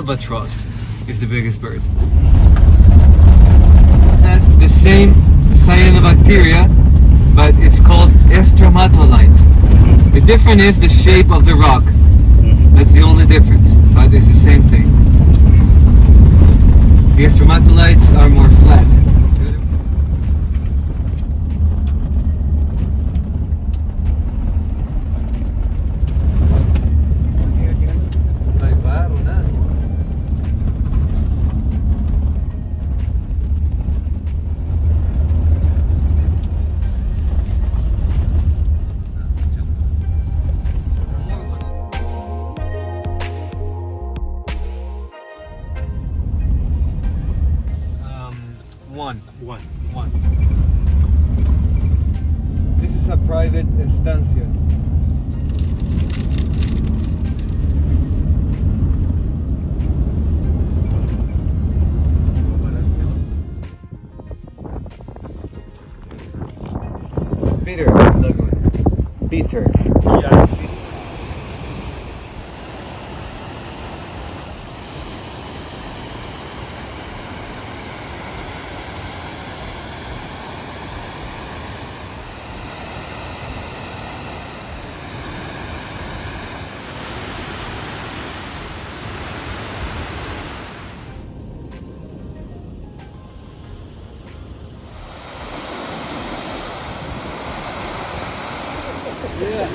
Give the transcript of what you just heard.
albatross is the biggest bird. It has the same cyanobacteria, but it's called stromatolites. The difference is the shape of the rock. That's the only difference, but it's the same thing. The stromatolites are more flat. One. This is a private estancia. Peter. Yeah. Yeah,